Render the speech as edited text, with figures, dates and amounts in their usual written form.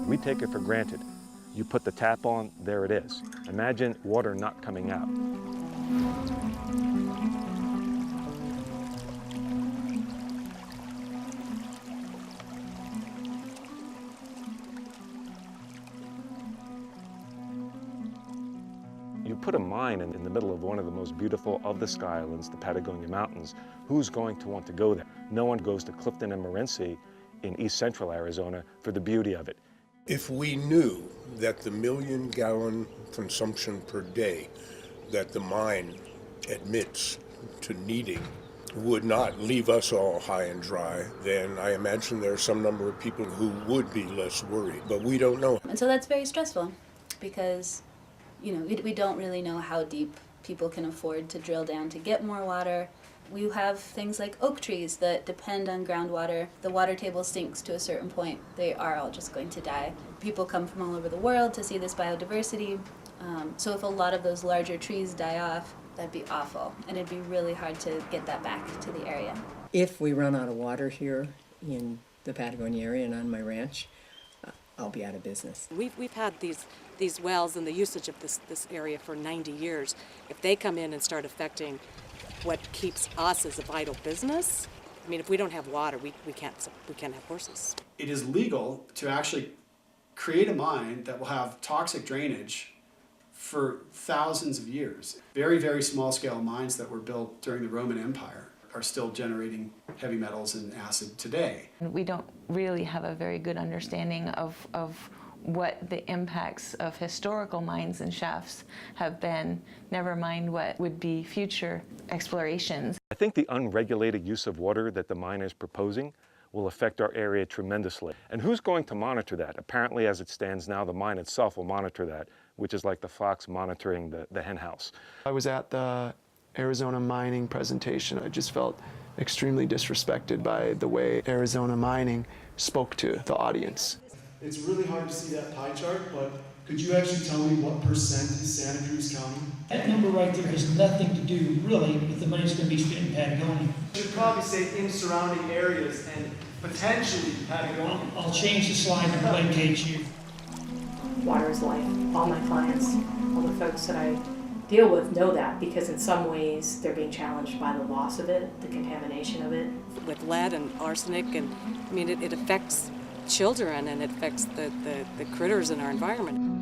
We take it for granted. You put the tap on, there it is. Imagine water not coming out. You put a mine in the middle of one of the most beautiful of the Sky Islands, the Patagonia Mountains, who's going to want to go there? No one goes to Clifton and Morenci in east central Arizona for the beauty of it. If we knew that the 1 million gallon consumption per day that the mine admits to needing would not leave us all high and dry, then I imagine there are some number of people who would be less worried, but we don't know. And so that's very stressful because we don't really know how deep people can afford to drill down to get more water. We have things like oak trees that depend on groundwater. The water table sinks to a certain point. They are all just going to die. People come from all over the world to see this biodiversity. So if a lot of those larger trees die off, that'd be awful. And it'd be really hard to get that back to the area. If we run out of water here in the Patagonia area and on my ranch, I'll be out of business. We've had these wells and the usage of this area for 90 years. If they come in and start affecting what keeps us as a vital business, I mean, if we don't have water, we can't have horses. It is legal to actually create a mine that will have toxic drainage for thousands of years. Very, very small scale mines that were built during the Roman Empire are still generating heavy metals and acid today. We don't really have a very good understanding of what the impacts of historical mines and shafts have been, never mind what would be future explorations. I think the unregulated use of water that the mine is proposing will affect our area tremendously. And who's going to monitor that? Apparently, as it stands now, the mine itself will monitor that, which is like the fox monitoring the hen house. I was at the Arizona mining presentation. I just felt extremely disrespected by the way Arizona mining spoke to the audience. It's really hard to see that pie chart, but could you actually tell me what percent is Santa Cruz County? That number right there has nothing to do really with the money that's going to be spent in Patagonia. You should probably say in surrounding areas and potentially Patagonia. I'll change the slide to placate you. Water is life. All my clients, all the folks that I deal with know that because in some ways they're being challenged by the loss of it, the contamination of it. With lead and arsenic, and I mean, it affects children and it affects the critters in our environment.